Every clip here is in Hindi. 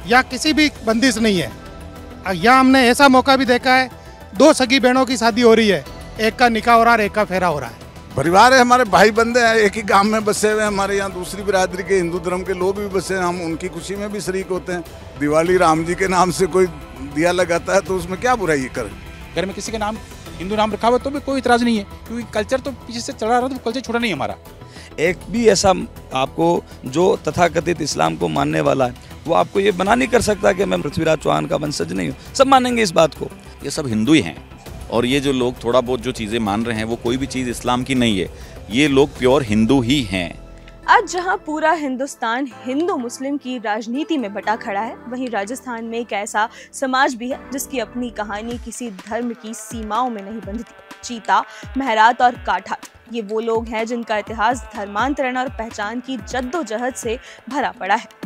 या किसी भी बंदिश नहीं है। यहाँ हमने ऐसा मौका भी देखा है, 2 सगी बहनों की शादी हो रही है, एक का निकाह हो रहा है, एक का फेरा हो रहा है। परिवार है, हमारे भाई बंदे हैं, एक ही गांव में बसे हुए हैं। हमारे यहाँ दूसरी बिरादरी के हिंदू धर्म के लोग भी बसे हैं, हम उनकी खुशी में भी शरीक होते हैं। दिवाली राम जी के नाम से कोई दिया लगाता है तो उसमें क्या बुराई कर। घर में किसी के नाम हिंदू नाम रखा हुआ तो भी कोई इतराज नहीं है, क्योंकि कल्चर तो पीछे से चला रहा था, तो कल्चर छूटा नहीं हमारा। एक भी ऐसा आपको जो तथाकथित इस्लाम को मानने वाला है वो आपको ये बना नहीं कर सकता कि मैं पृथ्वीराज चौहान का वंशज नहीं हूँ। सब मानेंगे इस बात को। ये सब हिंदू ही हैं, और ये जो लोग थोड़ा बहुत जो चीज़ें मान रहे हैं वो कोई भी चीज़ इस्लाम की नहीं है। ये लोग प्योर हिंदू ही हैं। आज जहां पूरा हिंदुस्तान हिंदू मुस्लिम की राजनीति में बटा खड़ा है, वहीं राजस्थान में एक ऐसा समाज भी है जिसकी अपनी कहानी किसी धर्म की सीमाओं में नहीं बंधती। चीता, महरात और काठात, ये वो लोग हैं जिनका इतिहास धर्मांतरण और पहचान की जद्दोजहद से भरा पड़ा है।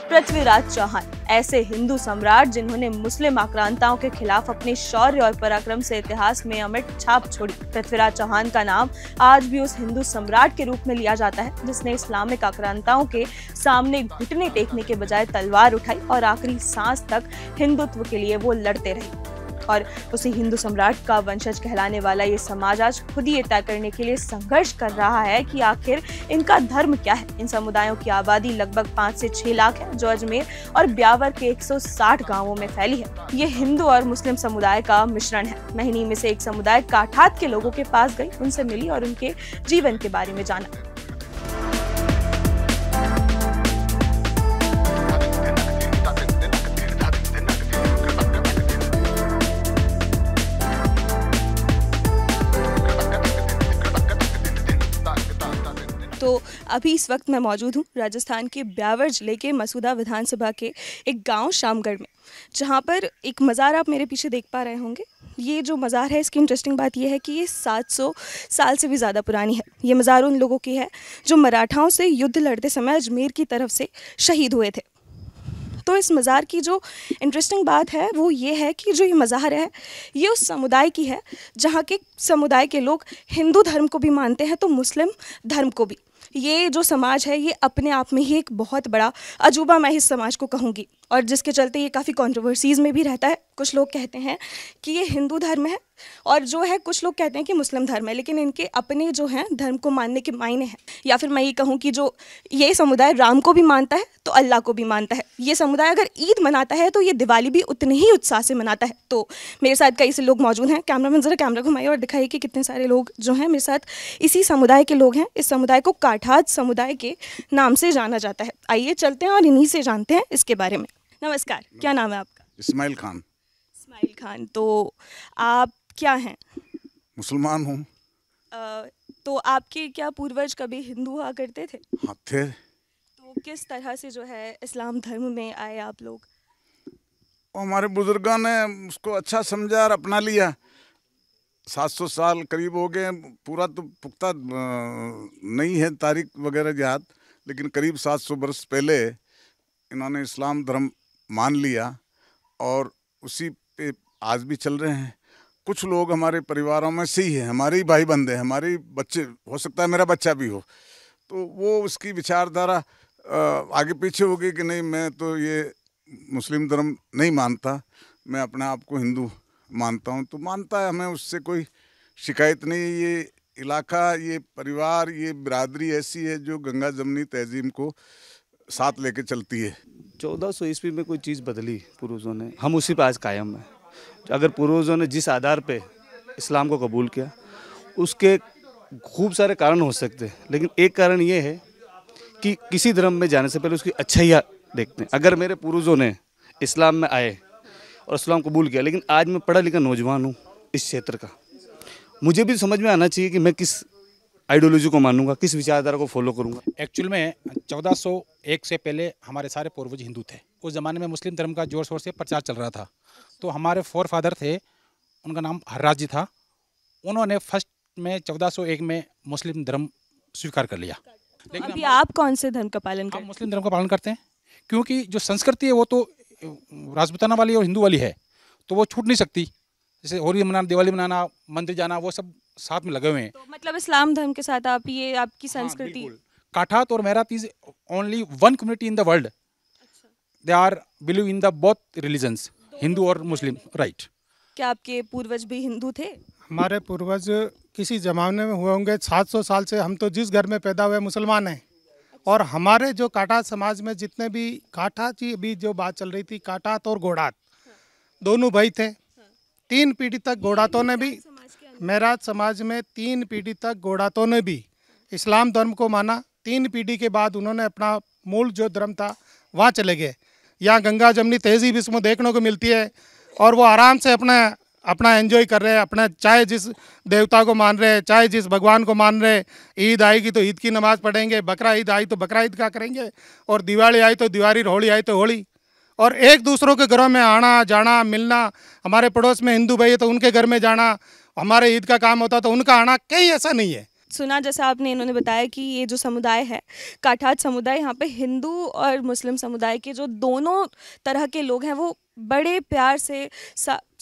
पृथ्वीराज चौहान ऐसे हिंदू सम्राट जिन्होंने मुस्लिम आक्रांताओं के खिलाफ अपने शौर्य और पराक्रम से इतिहास में अमिट छाप छोड़ी। पृथ्वीराज चौहान का नाम आज भी उस हिंदू सम्राट के रूप में लिया जाता है जिसने इस्लामिक आक्रांताओं के सामने घुटने टेकने के बजाय तलवार उठाई और आखिरी सांस तक हिंदुत्व के लिए वो लड़ते रहे। और उसी हिंदू सम्राट का वंशज कहलाने वाला ये समाज आज खुद ही तय करने के लिए संघर्ष कर रहा है कि आखिर इनका धर्म क्या है। इन समुदायों की आबादी लगभग 5 से 6 लाख है, जो अजमेर और ब्यावर के 160 गांवों में फैली है। ये हिंदू और मुस्लिम समुदाय का मिश्रण है। मैं इन्हीं में से एक समुदाय काठात के लोगों के पास गई, उनसे मिली और उनके जीवन के बारे में जाना। तो अभी इस वक्त मैं मौजूद हूँ राजस्थान के ब्यावर जिले के मसूदा विधानसभा के एक गांव शामगढ़ में, जहाँ पर एक मज़ार आप मेरे पीछे देख पा रहे होंगे। ये जो मज़ार है, इसकी इंटरेस्टिंग बात यह है कि ये 700 साल से भी ज़्यादा पुरानी है। ये मज़ार उन लोगों की है जो मराठाओं से युद्ध लड़ते समय अजमेर की तरफ से शहीद हुए थे। तो इस मज़ार की जो इंटरेस्टिंग बात है वो ये है कि जो ये मज़ार है ये उस समुदाय की है जहाँ के समुदाय के लोग हिंदू धर्म को भी मानते हैं तो मुस्लिम धर्म को भी। ये जो समाज है ये अपने आप में ही एक बहुत बड़ा अजूबा मैं इस समाज को कहूँगी, और जिसके चलते ये काफ़ी कंट्रोवर्सीज़ में भी रहता है। कुछ लोग कहते हैं कि ये हिंदू धर्म है और जो है कुछ लोग कहते हैं कि मुस्लिम धर्म है, लेकिन इनके अपने जो हैं धर्म को मानने के मायने हैं। या फिर मैं ये कहूँ कि जो ये समुदाय राम को भी मानता है तो अल्लाह को भी मानता है। ये समुदाय अगर ईद मनाता है तो ये दिवाली भी उतने ही उत्साह से मनाता है। तो मेरे साथ कई से लोग मौजूद हैं। कैमरामैन ज़रा कैमरा घुमाइए और दिखाइए कि कितने सारे लोग जो हैं मेरे साथ इसी समुदाय के लोग हैं। इस समुदाय को काठात समुदाय के नाम से जाना जाता है। आइए चलते हैं और इन्हीं से जानते हैं इसके बारे में। नमस्कार, क्या नाम है आपका? इस्माइल खान। इस्माइल खान, तो आप क्या हैं? मुसलमान हूँ। तो आपके क्या पूर्वज कभी हिंदू हुआ करते थे? हाँ थे। तो किस तरह से जो है इस्लाम धर्म में आए आप लोग? हमारे बुजुर्गों ने उसको अच्छा समझा और अपना लिया। 700 साल करीब हो गए, पूरा तो पुख्ता नहीं है तारीख वगैरह याद, लेकिन करीब 700 वर्ष पहले इन्होंने इस्लाम धर्म मान लिया और उसी पे आज भी चल रहे हैं। कुछ लोग हमारे परिवारों में से ही हैं, हमारे ही भाई बंदे, हमारे बच्चे, हो सकता है मेरा बच्चा भी हो, तो वो उसकी विचारधारा आगे पीछे हो गई कि नहीं मैं तो ये मुस्लिम धर्म नहीं मानता, मैं अपने आप को हिंदू मानता हूँ। तो मानता है, हमें उससे कोई शिकायत नहीं। ये इलाका, ये परिवार, ये बिरादरी ऐसी है जो गंगा जमनी तहजीब को साथ लेके चलती है। 1400 ईस्वी में कोई चीज़ बदली पूर्वजों ने, हम उसी पर आज कायम हैं। अगर पूर्वजों ने जिस आधार पे इस्लाम को कबूल किया उसके खूब सारे कारण हो सकते हैं, लेकिन एक कारण ये है कि किसी धर्म में जाने से पहले उसकी अच्छाइयाँ देखते हैं। अगर मेरे पूर्वजों ने इस्लाम में आए और इस्लाम कबूल किया, लेकिन आज मैं पढ़ा लिखा नौजवान हूँ इस क्षेत्र का, मुझे भी समझ में आना चाहिए कि मैं किस आइडियोलॉजी को मानूंगा, किस विचारधारा को फॉलो करूंगा। एक्चुअल में 1401 से पहले हमारे सारे पूर्वज हिंदू थे। उस ज़माने में मुस्लिम धर्म का जोर शोर से प्रचार चल रहा था। तो हमारे फोर फादर थे, उनका नाम हर्राज जी था। उन्होंने फर्स्ट में 1401 में मुस्लिम धर्म स्वीकार कर लिया। लेकिन अभी आप कौन से धर्म का पालन करते हैं? हम मुस्लिम धर्म का पालन करते हैं, क्योंकि जो संस्कृति है वो तो राजपूताना वाली और हिंदू वाली है, तो वो छूट नहीं सकती। जैसे होली मनाना, दिवाली मनाना, मंदिर जाना, वो सब साथ में लगे हुए हैं। तो मतलब इस्लाम धर्म के साथ आप ये आपकी संस्कृति। बिल्कुल। काठात और Mehrat is only one community in the world. They are believe in the both religions, Hindu और मुस्लिम, राइट। क्या आपके पूर्वज भी हिंदू थे? हमारे पूर्वज किसी जमाने में हुए होंगे 700 साल से। हम तो जिस घर में पैदा हुए मुसलमान हैं। और हमारे जो काठात समाज में जितने भी काठात की अभी जो बात चल रही थी, काठात और गोड़ात दोनों भाई थे। 3 पीढ़ी तक गोड़ातों ने भी, मेहरात समाज में 3 पीढ़ी तक गोड़ातों ने भी इस्लाम धर्म को माना। 3 पीढ़ी के बाद उन्होंने अपना मूल जो धर्म था वहाँ चले गए। यहाँ गंगा जमनी तहजीब इसमें देखने को मिलती है और वो आराम से अपना एंजॉय कर रहे हैं। अपना चाहे जिस देवता को मान रहे, चाहे जिस भगवान को मान रहे। ईद आएगी तो ईद की नमाज़ पढ़ेंगे, बकरा ईद आई तो बकरा ईद का करेंगे, और दिवाली आई तो दिवाली, होली आई तो होली। और एक दूसरों के घरों में आना जाना, मिलना। हमारे पड़ोस में हिंदू भाई है तो उनके घर में जाना, हमारे ईद का काम होता तो उनका आना, कहीं ऐसा नहीं है। सुना जैसा आपने इन्होंने बताया कि ये जो समुदाय है काठात समुदाय, यहाँ पे हिंदू और मुस्लिम समुदाय के जो दोनों तरह के लोग हैं वो बड़े प्यार से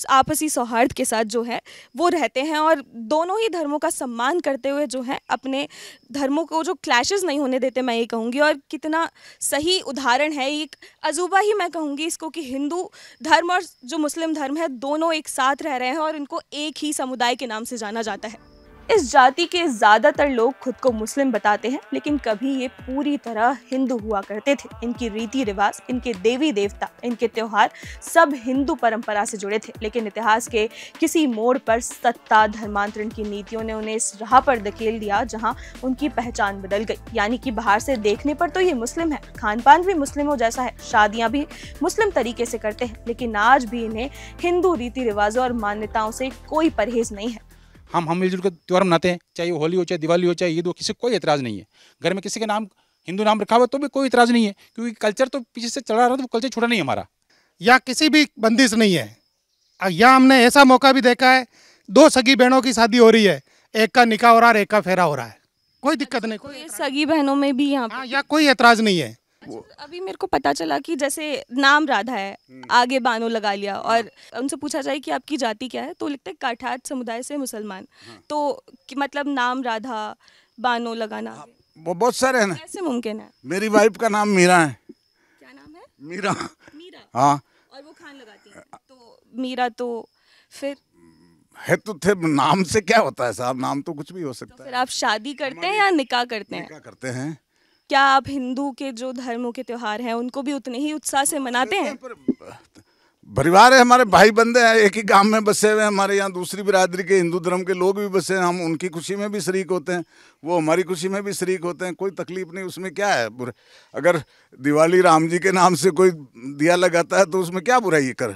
आपसी सौहार्द के साथ जो है वो रहते हैं और दोनों ही धर्मों का सम्मान करते हुए जो है अपने धर्मों को जो क्लैशेस नहीं होने देते, मैं ये कहूँगी। और कितना सही उदाहरण है, एक अजूबा ही मैं कहूँगी इसको, कि हिंदू धर्म और जो मुस्लिम धर्म है दोनों एक साथ रह रहे हैं और इनको एक ही समुदाय के नाम से जाना जाता है। इस जाति के ज़्यादातर लोग खुद को मुस्लिम बताते हैं, लेकिन कभी ये पूरी तरह हिंदू हुआ करते थे। इनकी रीति रिवाज, इनके देवी देवता, इनके त्योहार सब हिंदू परंपरा से जुड़े थे। लेकिन इतिहास के किसी मोड़ पर सत्ता, धर्मांतरण की नीतियों ने उन्हें इस राह पर धकेल दिया जहां उनकी पहचान बदल गई। यानी कि बाहर से देखने पर तो ये मुस्लिम है, खान पान भी मुस्लिमों जैसा है, शादियाँ भी मुस्लिम तरीके से करते हैं, लेकिन आज भी इन्हें हिंदू रीति रिवाजों और मान्यताओं से कोई परहेज नहीं है। हम मिलजुल कर त्यौहार मनाते हैं, चाहे वो होली हो, चाहे दिवाली हो, चाहे ईद हो, किसी को कोई एतराज़ नहीं है। घर में किसी के नाम हिंदू नाम रखा हुआ तो भी कोई एतराज़ नहीं है, क्योंकि कल्चर तो पीछे से चला रहा था, वो कल्चर छूटा नहीं हमारा। या किसी भी बंदिश नहीं है। या हमने ऐसा मौका भी देखा है, 2 सगी बहनों की शादी हो रही है, एक का निकाह हो रहा है, एक का फेरा हो रहा है, कोई दिक्कत नहीं। कोई सगी बहनों में भी यहाँ हाँ, या कोई एतराज़ नहीं है। अच्छा, अभी मेरे को पता चला कि जैसे नाम राधा है, आगे बानो लगा लिया, और उनसे पूछा जाए कि आपकी जाति क्या है तो लिखते हैं काठात समुदाय से मुसलमान। तो मतलब नाम राधा, बानो लगाना वो बहुत सारे हैं ना। कैसे मुमकिन है? मेरी वाइफ का नाम मीरा है। क्या नाम है? मीरा। मीरा। हाँ। और वो खान लगाती है तो मीरा, तो फिर है तो थे, नाम से क्या होता है साहब, नाम तो कुछ भी हो सकता तो है। फिर आप शादी करते हैं या निकाह करते हैं? क्या करते हैं? क्या आप हिंदू के जो धर्मों के त्योहार हैं उनको भी उतने ही उत्साह से मनाते हैं? परिवार है, हमारे भाई बंदे हैं, एक ही गांव में बसे हुए हैं। हमारे यहाँ दूसरी बिरादरी के हिंदू धर्म के लोग भी बसे हैं, हम उनकी खुशी में भी शरीक होते हैं, वो हमारी खुशी में भी शरीक होते हैं। कोई तकलीफ नहीं, उसमें क्या है बुरा? अगर दिवाली राम जी के नाम से कोई दिया लगाता है तो उसमें क्या बुराई कर।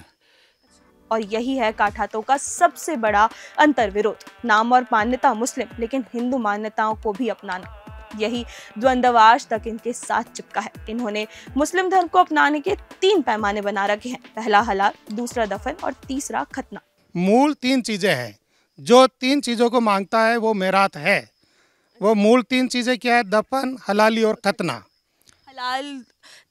और यही है काठातों का सबसे बड़ा अंतर्विरोध, नाम और मान्यता मुस्लिम लेकिन हिंदू मान्यताओं को भी अपनाना। यही द्वंद्व आज तक इनके साथ चिपका है। इन्होंने मुस्लिम धर्म को अपनाने के 3 पैमाने बना रखे हैं, पहला हलाल, दूसरा दफन और तीसरा खतना। मूल 3 चीज़ें हैं, जो 3 चीज़ों को मांगता है वो मेरात है। वो मूल 3 चीज़ें क्या है? दफन, हलाली और खतना। हलाल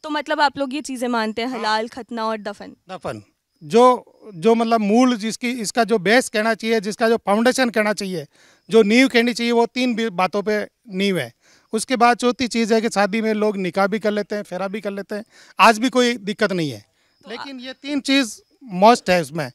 तो मतलब आप लोग ये चीज़ें मानते हैं, हलाल, खतना और दफन। दफन जो मतलब मूल, जिसकी इसका जो बेस कहना चाहिए, जिसका जो फाउंडेशन कहना चाहिए, जो नींव कहनी चाहिए, वो 3 बातों पे नींव है। उसके बाद चौथी चीज़ है कि शादी में लोग निकाह भी कर लेते हैं, फेरा भी कर लेते हैं, आज भी कोई दिक्कत नहीं है। लेकिन ये 3 चीज़ मस्ट है उसमें।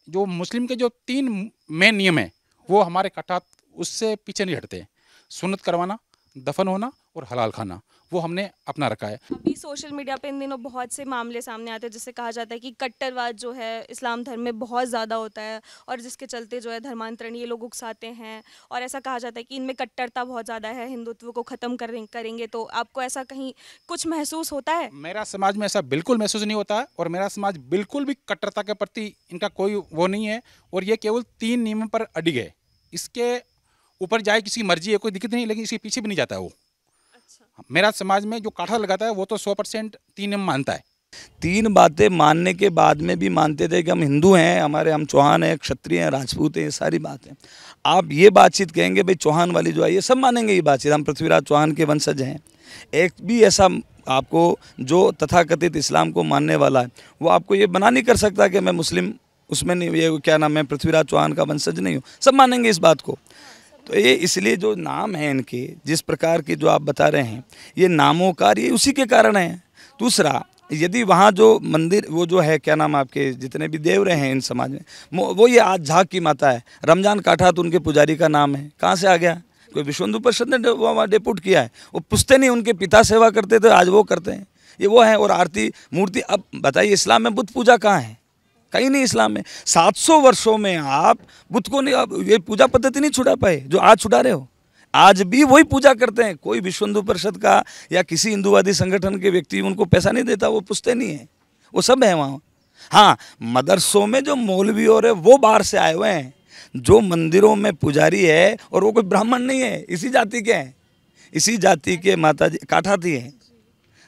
जो मुस्लिम के जो 3 मेन नियम है वो हमारे काठात उससे पीछे नहीं हटते। सुन्नत करवाना, दफन होना और हलाल खाना, वो हमने अपना रखा है। अभी सोशल मीडिया पे इन दिनों बहुत से मामले सामने आते हैं जिससे कहा जाता है कि कट्टरवाद जो है इस्लाम धर्म में बहुत ज़्यादा होता है और जिसके चलते जो है धर्मांतरण ये लोग उकसाते हैं, और ऐसा कहा जाता है कि इनमें कट्टरता बहुत ज़्यादा है, हिंदुत्व को ख़त्म करेंगे। तो आपको ऐसा कहीं कुछ महसूस होता है? मेरा समाज में ऐसा बिल्कुल महसूस नहीं होता है, और मेरा समाज बिल्कुल भी कट्टरता के प्रति इनका कोई वो नहीं है, और ये केवल 3 नियमों पर अडिग है। इसके ऊपर जाए किसी की मर्जी है, कोई दिक्कत नहीं, लेकिन इसके पीछे भी नहीं जाता है वो। मेरा समाज में जो काठा लगाता है वो तो 100% 3 नियम मानता है। 3 बातें मानने के बाद में भी मानते थे कि हम हिंदू हैं, हम चौहान हैं, क्षत्रिय हैं, राजपूत हैं, ये सारी बातें। आप ये बातचीत कहेंगे भाई चौहान वाली जो है, ये सब मानेंगे ये बातचीत, हम पृथ्वीराज चौहान के वंशज हैं। एक भी ऐसा आपको जो तथाकथित इस्लाम को मानने वाला है वो आपको ये बना नहीं कर सकता कि मैं मुस्लिम उसमें नहीं, ये क्या नाम है, पृथ्वीराज चौहान का वंशज नहीं हूँ, सब मानेंगे इस बात को। तो ये इसलिए जो नाम है इनके, जिस प्रकार के जो आप बता रहे हैं, ये नामों का ये उसी के कारण है। दूसरा, यदि वहाँ जो मंदिर, वो जो है क्या नाम, आपके जितने भी देव रहे हैं इन समाज में, वो ये आज झाक की माता है, रमजान काठा तो उनके पुजारी का नाम है। कहाँ से आ गया? कोई विश्व हिंदू परिषद ने वहाँ डेपुट किया है, वो पूछते नहीं, उनके पिता सेवा करते थे, आज वो करते हैं, ये वो है। और आरती मूर्ति, अब बताइए इस्लाम में बुद्ध पूजा कहाँ है? कहीं नहीं इस्लाम में। 700 वर्षों में आप बुद्ध को नहीं, आप ये पूजा पद्धति नहीं छुड़ा पाए जो आज छुड़ा रहे हो। आज भी वही पूजा करते हैं। कोई विश्व हिंदू परिषद का या किसी हिंदूवादी संगठन के व्यक्ति उनको पैसा नहीं देता, वो पूछते नहीं है, वो सब है वहाँ। हाँ, मदरसों में जो मौलवी और है वो बाहर से आए हुए हैं, जो मंदिरों में पुजारी है और वो कोई ब्राह्मण नहीं है, इसी जाति के हैं, इसी जाति के माता जी काठाती हैं।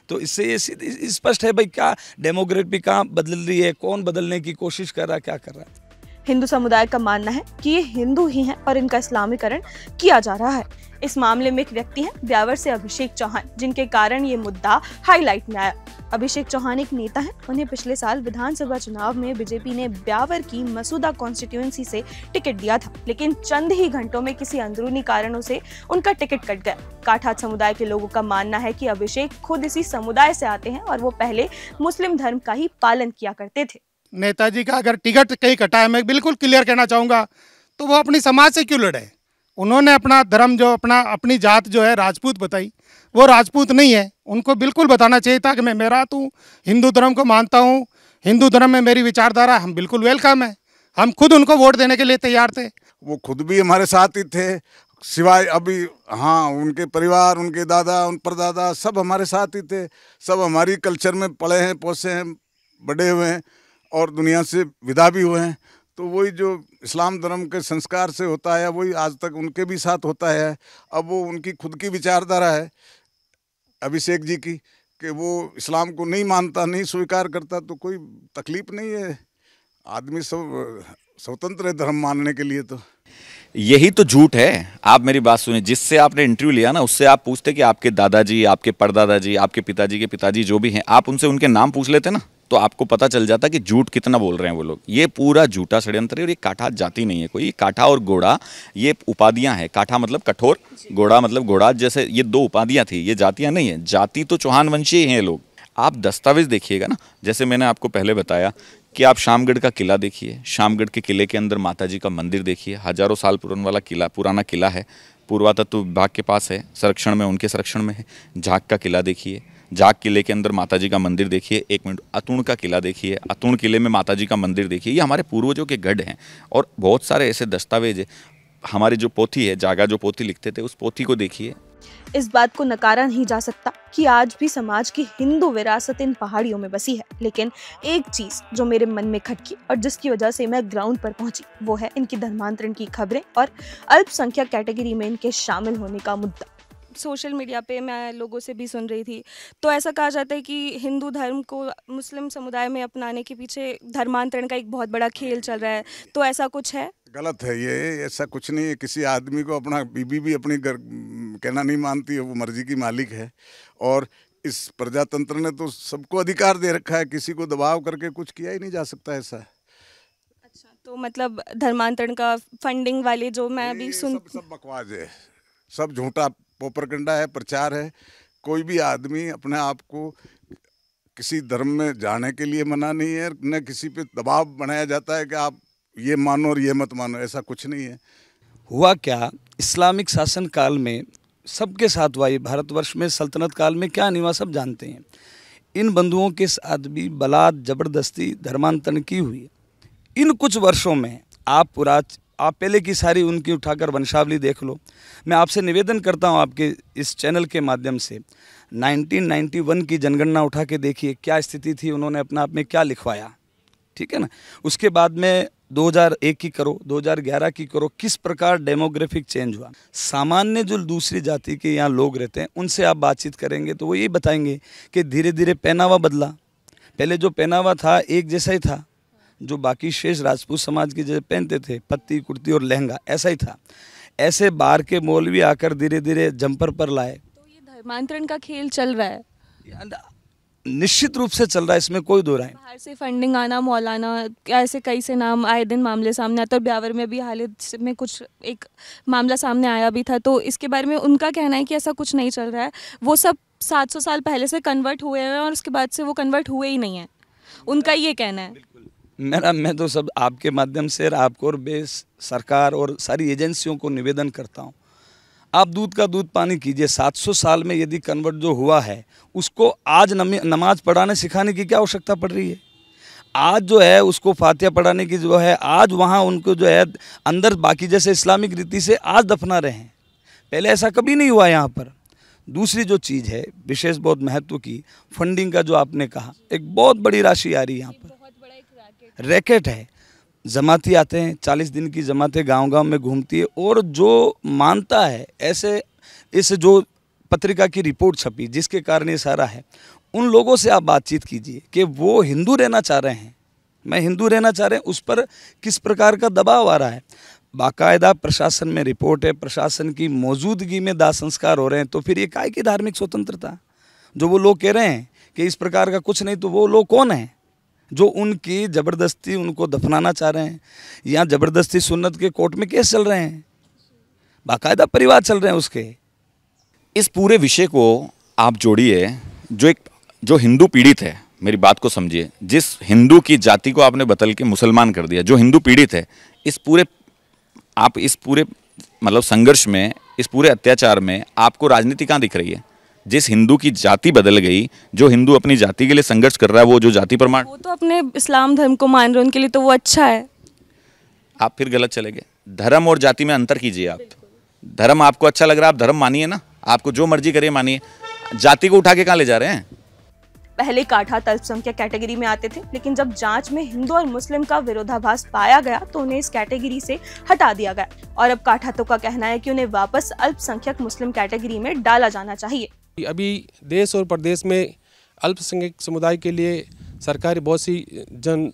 तो इससे ये स्पष्ट है भाई, क्या डेमोग्राफी कहाँ बदल रही है, कौन बदलने की कोशिश कर रहा है, क्या कर रहा है। हिंदू समुदाय का मानना है कि ये हिंदू ही हैं और इनका इस्लामीकरण किया जा रहा है। इस मामले में एक व्यक्ति हैं ब्यावर से अभिषेक चौहान, जिनके कारण ये मुद्दा हाईलाइट में आया। अभिषेक चौहान एक नेता हैं। उन्हें पिछले साल विधानसभा चुनाव में बीजेपी ने ब्यावर की मसूदा कॉन्स्टिट्यूएंसी से टिकट दिया था, लेकिन चंद ही घंटों में किसी अंदरूनी कारणों से उनका टिकट कट गया। काठात समुदाय के लोगों का मानना है कि अभिषेक खुद इसी समुदाय से आते हैं और वो पहले मुस्लिम धर्म का ही पालन किया करते थे। नेताजी का अगर टिकट कहीं कटा है, मैं बिल्कुल क्लियर कहना चाहूँगा, तो वो अपनी समाज से क्यों लड़े? उन्होंने अपना धर्म जो अपनी जात जो है राजपूत बताई, वो राजपूत नहीं है। उनको बिल्कुल बताना चाहिए था कि मैं मेरा तो हिंदू धर्म को मानता हूँ, हिंदू धर्म में मेरी विचारधारा, हम बिल्कुल वेलकम है। हम खुद उनको वोट देने के लिए तैयार थे। वो खुद भी हमारे साथ ही थे, सिवाय अभी, हाँ, उनके परिवार, उनके दादा, उन परदादा सब हमारे साथ ही थे। सब हमारी कल्चर में पले हैं, पोसे हैं, बड़े हुए हैं और दुनिया से विदा भी हुए हैं। तो वही जो इस्लाम धर्म के संस्कार से होता है, वही आज तक उनके भी साथ होता है। अब वो उनकी खुद की विचारधारा है अभिषेक जी की, कि वो इस्लाम को नहीं मानता, नहीं स्वीकार करता, तो कोई तकलीफ नहीं है। आदमी सब स्वतंत्र है धर्म मानने के लिए। तो यही तो झूठ है। आप मेरी बात सुनिए, जिससे आपने इंटरव्यू लिया ना, उससे आप पूछते कि आपके दादाजी, आपके परदादाजी, आपके पिताजी के पिताजी जो भी हैं, आप उनसे उनके नाम पूछ लेते ना, तो आपको पता चल जाता कि झूठ कितना बोल रहे हैं वो लोग। ये पूरा झूठा षड्यंत्र है। और ये काठा जाति नहीं है कोई। काठा और गोड़ा ये उपाधियां हैं। काठा मतलब कठोर, गोड़ा मतलब घोड़ा, जैसे ये दो उपाधियां थी, ये जातियां नहीं है। जाति तो चौहान वंशीय हैं लोग। आप दस्तावेज देखिएगा ना, जैसे मैंने आपको पहले बताया कि आप शामगढ़ का किला देखिए, शामगढ़ के किले के अंदर माता जी का मंदिर देखिए, हजारों साल पुराना किला है, पुरातत्व विभाग के पास है, संरक्षण में, उनके संरक्षण में है। झाक का किला देखिए, झाक किले के अंदर माता जी का मंदिर देखिए। एक मिनट, अतुण का किला देखिए, अतुण किले में माता जी का मंदिर देखिए। ये हमारे पूर्वजों के गढ़ हैं। और बहुत सारे ऐसे दस्तावेज है। हमारी जो पोथी है, जागा जो पोथी लिखते थे, उस पोथी को देखिए। इस बात को नकारा नहीं जा सकता कि आज भी समाज की हिंदू विरासत इन पहाड़ियों में बसी है। लेकिन एक चीज जो मेरे मन में खटकी और जिसकी वजह से मैं ग्राउंड पर पहुंची, वो है इनकी धर्मांतरण की खबरें और अल्पसंख्यक कैटेगरी में इनके शामिल होने का मुद्दा। सोशल मीडिया पे मैं लोगों से भी सुन रही थी, तो ऐसा कहा जाता है कि हिंदू धर्म को मुस्लिम समुदाय में अपनाने के पीछे धर्मांतरण का एक बहुत बड़ा खेल चल रहा है। तो ऐसा कुछ है? गलत है ये, ऐसा कुछ नहीं है। किसी आदमी को अपना बीबी भी अपनी घर कहना नहीं मानती है, वो मर्जी की मालिक है। और इस प्रजातंत्र ने तो सबको अधिकार दे रखा है, किसी को दबाव करके कुछ किया ही नहीं जा सकता ऐसा। अच्छा, तो मतलब धर्मांतरण का फंडिंग वाले जो मैं भी सब बकवास है, सब झूठा पोपरकंडा है, प्रचार है। कोई भी आदमी अपने आप को किसी धर्म में जाने के लिए मना नहीं है, न किसी पे दबाव बनाया जाता है कि आप ये मानो और ये मत मानो, ऐसा कुछ नहीं है। हुआ क्या, इस्लामिक शासन काल में सबके साथ हुआ। ये भारतवर्ष में सल्तनत काल में क्या नहीं हुआ सब जानते हैं। इन बंधुओं के साथ भी बलात् जबरदस्ती धर्मांतरण की हुई। इन कुछ वर्षों में आप पहले की सारी उनकी उठाकर वंशावली देख लो। मैं आपसे निवेदन करता हूं, आपके इस चैनल के माध्यम से 1991 की जनगणना उठा के देखिए क्या स्थिति थी, उन्होंने अपने आप में क्या लिखवाया, ठीक है ना। उसके बाद में 2001 की करो, 2011 की करो, किस प्रकार डेमोग्राफिक चेंज हुआ। सामान्य जो दूसरी जाति के यहाँ लोग रहते हैं उनसे आप बातचीत करेंगे तो वो यही बताएंगे कि धीरे धीरे पहनावा बदला। पहले जो पहनावा था एक जैसा ही था, जो बाकी शेष राजपूत समाज के जैसे पहनते थे, पत्ती कुर्ती और लहंगा, ऐसा ही था। ऐसे बाहर के मौलवी आकर धीरे धीरे जंपर पर लाए। तो ये धर्मांतरण का खेल चल रहा है। निश्चित रूप से चल रहा है, इसमें कोई दो राय नहीं। बाहर से फंडिंग आना, मौलाना, ऐसे कई से नाम आए दिन मामले सामने आते, और ब्यावर में भी हाल ही में कुछ एक मामला सामने आया भी था। तो इसके बारे में उनका कहना है कि ऐसा कुछ नहीं चल रहा है, वो सब 700 साल पहले से कन्वर्ट हुए हैं और उसके बाद से वो कन्वर्ट हुए ही नहीं हैं, उनका ये कहना है। मैं तो सब आपके माध्यम से आपको और बेस सरकार और सारी एजेंसियों को निवेदन करता हूँ, आप दूध का दूध पानी कीजिए। 700 साल में यदि कन्वर्ट जो हुआ है उसको आज नमाज पढ़ाने सिखाने की क्या आवश्यकता पड़ रही है? आज जो है उसको फातिहा पढ़ाने की जो है, आज वहाँ उनको जो है अंदर बाकी जैसे इस्लामिक रीति से आज दफना रहे हैं, पहले ऐसा कभी नहीं हुआ यहाँ पर। दूसरी जो चीज़ है विशेष बहुत महत्व की, फंडिंग का जो आपने कहा, एक बहुत बड़ी राशि आ रही है यहाँ पर, रैकेट है। जमाती आते हैं, 40 दिन की जमातें गांव-गांव में घूमती है, और जो मानता है ऐसे, इस जो पत्रिका की रिपोर्ट छपी जिसके कारण ये सारा है, उन लोगों से आप बातचीत कीजिए कि वो हिंदू रहना चाह रहे हैं, मैं हिंदू रहना चाह रहे हैं, उस पर किस प्रकार का दबाव आ रहा है। बाकायदा प्रशासन में रिपोर्ट है, प्रशासन की मौजूदगी में दाह संस्कार हो रहे हैं, तो फिर ये काय की धार्मिक स्वतंत्रता? जो वो लोग कह रहे हैं कि इस प्रकार का कुछ नहीं, तो वो लोग कौन हैं जो उनकी ज़बरदस्ती उनको दफनाना चाह रहे हैं? यहाँ ज़बरदस्ती सुन्नत के कोर्ट में केस चल रहे हैं, बाकायदा परिवार चल रहे हैं उसके। इस पूरे विषय को आप जोड़िए, जो हिंदू पीड़ित है, मेरी बात को समझिए, जिस हिंदू की जाति को आपने बदल के मुसलमान कर दिया, जो हिंदू पीड़ित है, इस पूरे मतलब संघर्ष में, इस पूरे अत्याचार में आपको राजनीति कहाँ दिख रही है? जिस हिंदू की जाति बदल गई, जो हिंदू अपनी जाति के लिए संघर्ष कर रहा है, वो जो जाति प्रमाण, वो तो अपने इस्लाम धर्म को मान रहे हैं, उनके लिए तो वो अच्छा है। आप फिर गलत चले गए। धर्म और जाति में अंतर कीजिए आप। धर्म आपको अच्छा लग रहा है, आप धर्म मानिए ना, आपको जो मर्जी करिए मानिए, जाति को उठा के कहाँ ले जा रहे हैं? पहले काठात अल्पसंख्यक कैटेगरी में आते थे, लेकिन जब जांच में हिंदू और मुस्लिम का विरोधाभास पाया गया तो उन्हें इस कैटेगरी से हटा दिया गया, और अब काठातों का कहना है कि उन्हें वापस अल्पसंख्यक मुस्लिम कैटेगरी में डाला जाना चाहिए। अभी देश और प्रदेश में अल्पसंख्यक समुदाय के लिए सरकार बहुत सी जन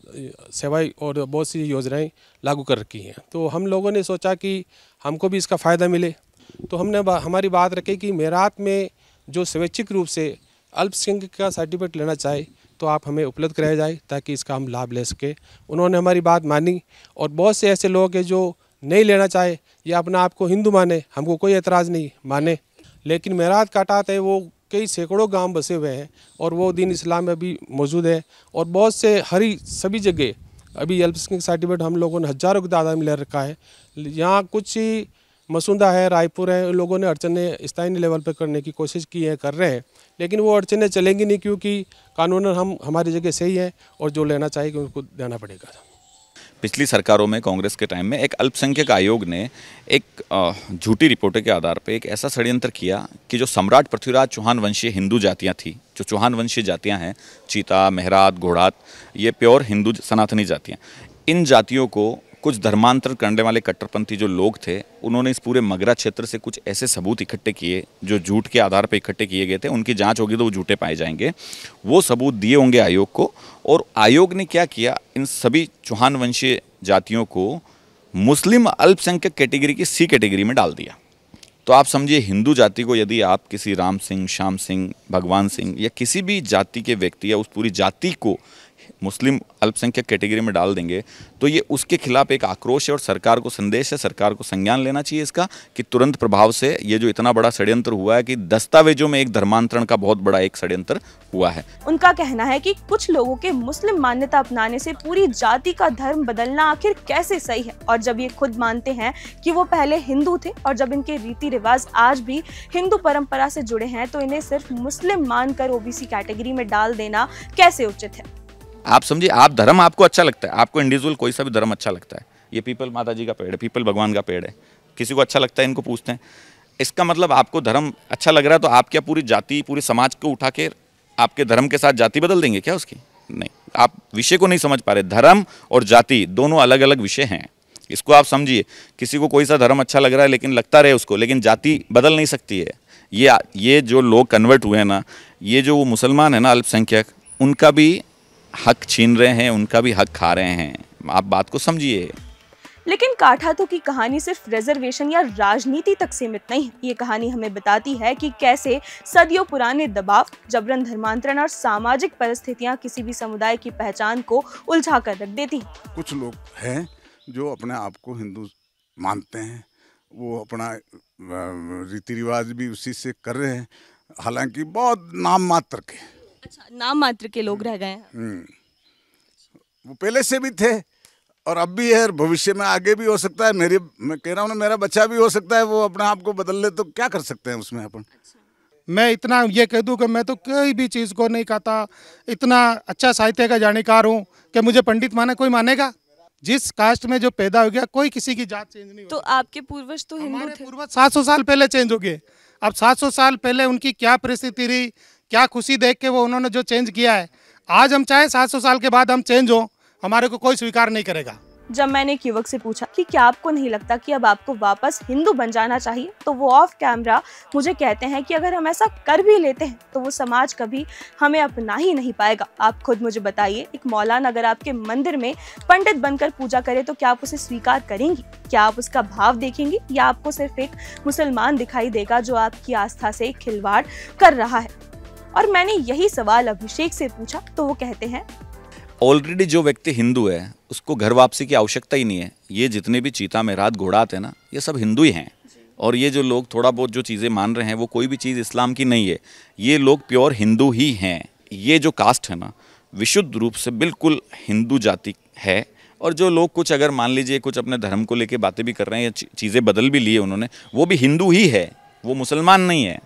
सेवाएं और बहुत सी योजनाएं लागू कर रखी हैं, तो हम लोगों ने सोचा कि हमको भी इसका फ़ायदा मिले, तो हमने हमारी बात रखी कि मेरात में जो स्वैच्छिक रूप से अल्पसंख्यक का सर्टिफिकेट लेना चाहे तो आप हमें उपलब्ध कराया जाए ताकि इसका हम लाभ ले सके। उन्होंने हमारी बात मानी, और बहुत से ऐसे लोग हैं जो नहीं लेना चाहे या अपना आप को हिंदू माने, हमको कोई एतराज़ नहीं माने, लेकिन मेरात काठात है वो कई सैकड़ों गांव बसे हुए हैं, और वो दीन इस्लाम में भी मौजूद है, और बहुत से सभी जगह अभी अल्पसंख्यक सर्टिफिकेट हम लोगों ने हज़ारों की तादाद में ले रखा है। यहाँ कुछ ही मसूदा है, रायपुर है, उन लोगों ने अड़चने स्थानीय लेवल पर करने की कोशिश की है, कर रहे हैं, लेकिन वो अड़चने चलेंगी नहीं, क्योंकि कानूनन हम हमारी जगह सही है, और जो लेना चाहिए उनको देना पड़ेगा। पिछली सरकारों में, कांग्रेस के टाइम में, एक अल्पसंख्यक आयोग ने एक झूठी रिपोर्टों के आधार पर एक ऐसा षड्यंत्र किया कि जो सम्राट पृथ्वीराज चौहान वंशीय हिंदू जातियाँ थी, जो चौहान वंशीय जातियाँ हैं, चीता, मेहरात, घोड़ात, ये प्योर हिंदू सनातनी जातियाँ, इन जातियों को कुछ धर्मांतर करने वाले कट्टरपंथी जो लोग थे, उन्होंने इस पूरे मगरा क्षेत्र से कुछ ऐसे सबूत इकट्ठे किए जो झूठ के आधार पर इकट्ठे किए गए थे। उनकी जांच होगी तो वो झूठे पाए जाएंगे। वो सबूत दिए होंगे आयोग को, और आयोग ने क्या किया, इन सभी चौहान वंशीय जातियों को मुस्लिम अल्पसंख्यक कैटेगरी की सी कैटेगरी में डाल दिया। तो आप समझिए, हिंदू जाति को यदि आप किसी राम सिंह, श्याम सिंह, भगवान सिंह या किसी भी जाति के व्यक्ति या उस पूरी जाति को मुस्लिम अल्पसंख्यक कैटेगरी में डाल देंगे, तो ये उसके खिलाफ एक आक्रोश है, और सरकार को संदेश है, सरकार को संज्ञान लेना चाहिए इसका, कि तुरंत प्रभाव से ये जो इतना बड़ा षड्यंत्र हुआ है, कि दस्तावेजों में एक धर्मांतरण का बहुत बड़ा एक षड्यंत्र हुआ है। उनका कहना है कि कुछ लोगों के मुस्लिम मान्यता अपनाने से पूरी जाति का धर्म बदलना आखिर कैसे सही है, और जब ये खुद मानते हैं कि वो पहले हिंदू थे, और जब इनके रीति रिवाज आज भी हिंदू परंपरा से जुड़े हैं, तो इन्हें सिर्फ मुस्लिम मानकर ओबीसी कैटेगरी में डाल देना कैसे उचित है। आप समझिए, आप धर्म आपको अच्छा लगता है, आपको इंडिविजुअल कोई सा भी धर्म अच्छा लगता है, ये पीपल माता जी का पेड़ है, पीपल भगवान का पेड़ है, किसी को अच्छा लगता है, इनको पूछते हैं, इसका मतलब आपको धर्म अच्छा लग रहा है, तो आप क्या पूरी जाति, पूरे समाज को उठा के आपके धर्म के साथ जाति बदल देंगे क्या उसकी? नहीं, आप विषय को नहीं समझ पा रहे। धर्म और जाति दोनों अलग अलग विषय हैं, इसको आप समझिए। किसी को कोई सा धर्म अच्छा लग रहा है लेकिन लगता रहे उसको, लेकिन जाति बदल नहीं सकती है। ये जो लोग कन्वर्ट हुए हैं ना, ये जो वो मुसलमान है ना अल्पसंख्यक, उनका भी हक छीन रहे हैं, उनका भी हक खा रहे हैं। आप बात को समझिए। लेकिन काठातों की कहानी सिर्फ रिजर्वेशन या राजनीति तक सीमित नहीं है। ये कहानी हमें बताती है कि कैसे सदियों पुराने दबाव, जबरन धर्मांतरण और सामाजिक परिस्थितियां किसी भी समुदाय की पहचान को उलझा कर रख देती हैं। कुछ लोग हैं जो अपने आप को हिंदू मानते हैं, वो अपना रीति रिवाज भी उसी से कर रहे हैं, हालांकि बहुत नाम मात्र के। अच्छा, नाम मात्र के लोग रह गए हैं। वो पहले से भी थे और अब भी है, भविष्य में आगे भी हो सकता है। मैं कह रहा हूँ ना, मेरा बच्चा भी हो सकता है वो अपने आप को बदल ले, तो क्या कर सकते हैं उसमें अपन। मैं इतना ये कह दूं कि मैं तो कोई भी चीज़ को नहीं कहता, इतना अच्छा साहित्य का जानकार हूँ कि मुझे पंडित माने, कोई मानेगा? जिस कास्ट में जो पैदा हो गया, कोई किसी की जात चेंज नहीं तो आपके पूर्वज तो हिंदू थे। पूर्वज 700 साल पहले चेंज हो गए। अब 700 साल पहले उनकी क्या परिस्थिति रही, क्या खुशी देख के वो उन्होंने जो चेंज किया है, आज हम चाहे 700 साल के बाद हम चेंज हो, हमारे को कोई स्वीकार नहीं करेगा। जब मैंने एक युवक से पूछा कि क्या आपको नहीं लगता कि अब आपको वापस हिंदू बन जाना चाहिए, तो वो ऑफ कैमरा मुझे कहते हैं कि अगर हम ऐसा कर भी लेते हैं तो वो समाज कभी हमें अपना ही नहीं पाएगा। आप खुद मुझे बताइए, एक मौलाना अगर आपके मंदिर में पंडित बनकर पूजा करे तो क्या आप उसे स्वीकार करेंगी? क्या आप उसका भाव देखेंगी, या आपको सिर्फ एक मुसलमान दिखाई देगा जो आपकी आस्था से खिलवाड़ कर रहा है? और मैंने यही सवाल अभिषेक से पूछा तो वो कहते हैं, ऑलरेडी जो व्यक्ति हिंदू है उसको घर वापसी की आवश्यकता ही नहीं है। ये जितने भी चीता मेरात घोड़ा आते हैं ना, ये सब हिंदू ही हैं। और ये जो लोग थोड़ा बहुत जो चीज़ें मान रहे हैं वो कोई भी चीज़ इस्लाम की नहीं है, ये लोग प्योर हिंदू ही हैं। ये जो कास्ट है ना, विशुद्ध रूप से बिल्कुल हिंदू जाति है। और जो लोग कुछ अगर मान लीजिए कुछ अपने धर्म को लेके बातें भी कर रहे हैं या चीज़ें बदल भी लिए उन्होंने, वो भी हिंदू ही है, वो मुसलमान नहीं है,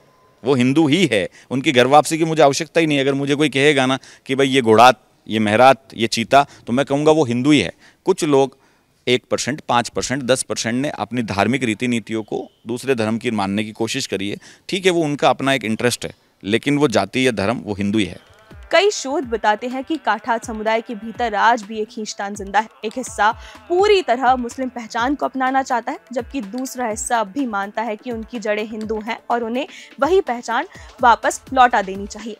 वो हिंदू ही है। उनकी घर वापसी की मुझे आवश्यकता ही नहीं है। अगर मुझे कोई कहेगा ना कि भाई ये घोड़ात, ये मेहरात, ये चीता, तो मैं कहूँगा वो हिंदू ही है। कुछ लोग 1%, 5%, 10% ने अपनी धार्मिक रीति नीतियों को दूसरे धर्म की मानने की कोशिश करी है। ठीक है, वो उनका अपना एक इंटरेस्ट है, लेकिन वो जाति या धर्म वो हिंदू ही है। कई शोध बताते हैं कि काठात समुदाय के भीतर आज भी एक खींचतान जिंदा है। एक हिस्सा पूरी तरह मुस्लिम पहचान को अपनाना चाहता है, जबकि दूसरा हिस्सा अब भी मानता है कि उनकी जड़ें हिंदू हैं और उन्हें वही पहचान वापस लौटा देनी चाहिए।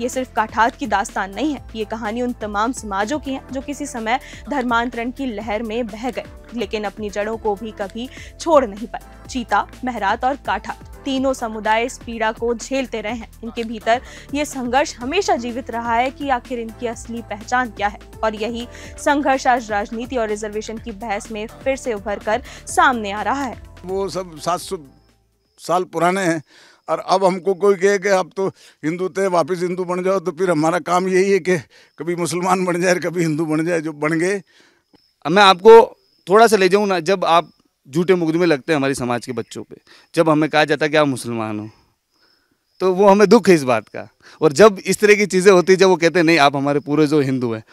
ये सिर्फ काठात की दास्तान नहीं है, ये कहानी उन तमाम समाजों की है जो किसी समय धर्मांतरण की लहर में बह गए, लेकिन अपनी जड़ों को भी कभी छोड़ नहीं पाए। चीता, मेहरात और काठात, तीनों समुदाय इस पीड़ा को झेलते रहे हैं। इनके भीतर ये संघर्ष हमेशा जीवित रहा है कि आखिर इनकी असली पहचान क्या है, और यही संघर्ष आज राजनीति और रिजर्वेशन की बहस में फिर से उभर कर सामने आ रहा है। वो सब 700 साल पुराने हैं, और अब हमको कोई कहे कि आप तो हिंदू थे, वापस हिंदू बन जाओ, तो फिर हमारा काम यही है कि कभी मुसलमान बन जाए, कभी हिंदू बन जाए। जो बन गए, मैं आपको थोड़ा सा ले जाऊँ ना, जब आप झूठे मुकदमे लगते हैं हमारी समाज के बच्चों पे, जब हमें कहा जाता है कि आप मुसलमान हो, तो वो हमें दुख है इस बात का। और जब इस तरह की चीज़ें होती है, जब वो कहते हैं नहीं आप हमारे पूर्वज हो, हिंदू हैं,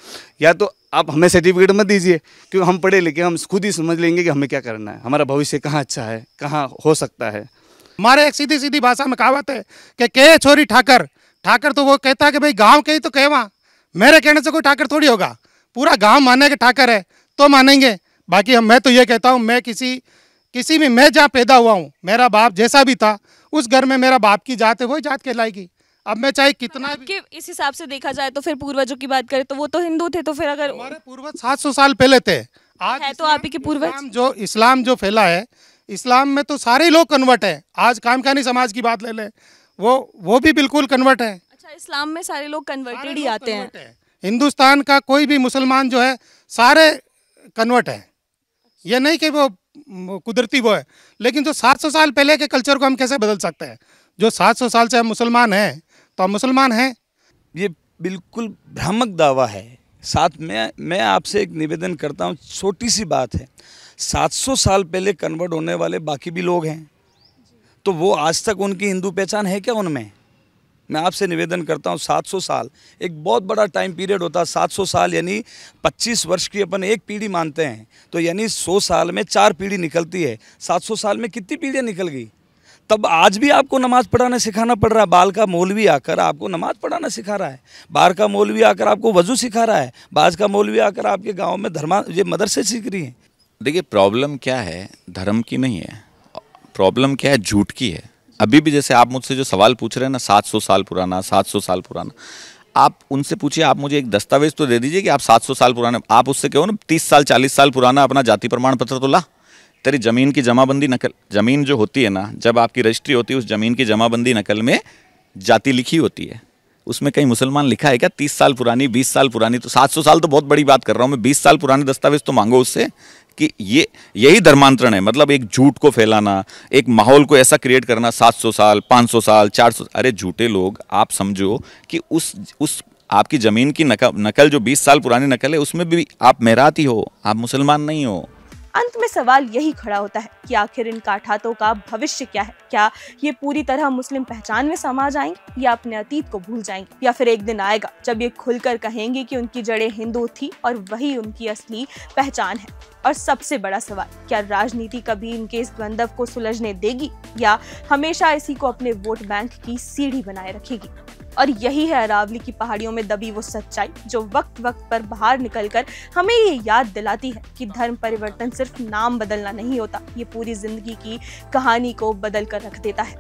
या तो आप हमें सर्टिफिकेट मत दीजिए, क्योंकि हम पढ़े लिखे, हम खुद ही समझ लेंगे कि हमें क्या करना है, हमारा भविष्य कहाँ अच्छा है, कहाँ हो सकता है। हमारे एक सीधी सीधी भाषा में कहावत है कि के छोरी ठाकर, ठाकर तो वो कहता है कि भाई गांव के ही तो कहवा, मेरे कहने से कोई ठाकर थोड़ी होगा, पूरा गांव माने कि ठाकर है तो मानेंगे। बाकी मैं तो ये कहता हूँ, मैं किसी भी, मैं जहाँ पैदा हुआ हूँ, मेरा बाप जैसा भी था, उस घर में मेरा बाप की जात है, वही जात कहलाएगी। अब मैं चाहे कितना भी, इस हिसाब से देखा जाए तो फिर पूर्वजों की बात करें तो वो तो हिंदू थे, तो फिर अगर हमारे पूर्वज 700 साल पहले थे, आज है तो आप ही के पूर्वज। इस्लाम जो फैला है, इस्लाम में तो सारे ही लोग कन्वर्ट है। आज कामखानी समाज की बात ले लें, वो भी बिल्कुल कन्वर्ट है। अच्छा, इस्लाम में सारे लोग कन्वर्टेड ही आते हैं। हिंदुस्तान का कोई भी मुसलमान जो है सारे कन्वर्ट है, ये नहीं कि वो कुदरती वो है। लेकिन जो 700 साल पहले के कल्चर को हम कैसे बदल सकते हैं? जो 700 साल से हम मुसलमान हैं तो हम मुसलमान हैं। ये बिल्कुल भ्रामक दावा है। साथ में मैं आपसे एक निवेदन करता हूँ, छोटी सी बात है, 700 साल पहले कन्वर्ट होने वाले बाकी भी लोग हैं, तो वो आज तक उनकी हिंदू पहचान है क्या उनमें? मैं आपसे निवेदन करता हूँ, 700 साल एक बहुत बड़ा टाइम पीरियड होता है। 700 साल यानी 25 वर्ष की अपन एक पीढ़ी मानते हैं, तो यानी 100 साल में 4 पीढ़ी निकलती है। 700 साल में कितनी पीढ़ियाँ निकल गई? तब आज भी आपको नमाज पढ़ाना सिखाना पड़ रहा है। बाल का मौलवी आकर आपको नमाज पढ़ाना सिखा रहा है, बाहर का मौलवी आकर आपको वजू सिखा रहा है, बाज का मौलवी आकर आपके गाँव में ये मदरसे सीख रही हैं। देखिए, प्रॉब्लम क्या है, धर्म की नहीं है, प्रॉब्लम क्या है, झूठ की है। अभी भी जैसे आप मुझसे जो सवाल पूछ रहे हैं ना, 700 साल पुराना, 700 साल पुराना, आप उनसे पूछिए, आप मुझे एक दस्तावेज तो दे दीजिए कि आप 700 साल पुराने, आप उससे कहो ना 30 साल 40 साल पुराना अपना जाति प्रमाण पत्र तो ला। तेरी जमीन की जमाबंदी नकल, जमीन जो होती है ना, जब आपकी रजिस्ट्री होती है उस जमीन की जमाबंदी नकल में जाति लिखी होती है, उसमें कहीं मुसलमान लिखा है क्या? 30 साल पुरानी, 20 साल पुरानी, तो 700 साल तो बहुत बड़ी बात कर रहा हूँ मैं, 20 साल पुराने दस्तावेज तो मांगो उससे कि यही धर्मांतरण है। मतलब एक झूठ को फैलाना, एक माहौल को ऐसा क्रिएट करना, 700 साल 500 साल 400, अरे झूठे लोग, आप समझो कि उस आपकी ज़मीन की नकल जो 20 साल पुरानी नकल है उसमें भी आप मेराती हो, आप मुसलमान नहीं हो। अंत में सवाल यही खड़ा होता है कि आखिर इन काठातों का भविष्य क्या है? क्या ये पूरी तरह मुस्लिम पहचान में समा जाएंगे या अपने अतीत को भूल जाएंगे, या फिर एक दिन आएगा जब ये खुलकर कहेंगे कि उनकी जड़ें हिंदू थी और वही उनकी असली पहचान है? और सबसे बड़ा सवाल, क्या राजनीति कभी इनके इस द्वंद्व को सुलझने देगी या हमेशा इसी को अपने वोट बैंक की सीढ़ी बनाए रखेगी? और यही है अरावली की पहाड़ियों में दबी वो सच्चाई जो वक्त वक्त पर बाहर निकलकर हमें ये याद दिलाती है कि धर्म परिवर्तन सिर्फ नाम बदलना नहीं होता, ये पूरी जिंदगी की कहानी को बदल कर रख देता है।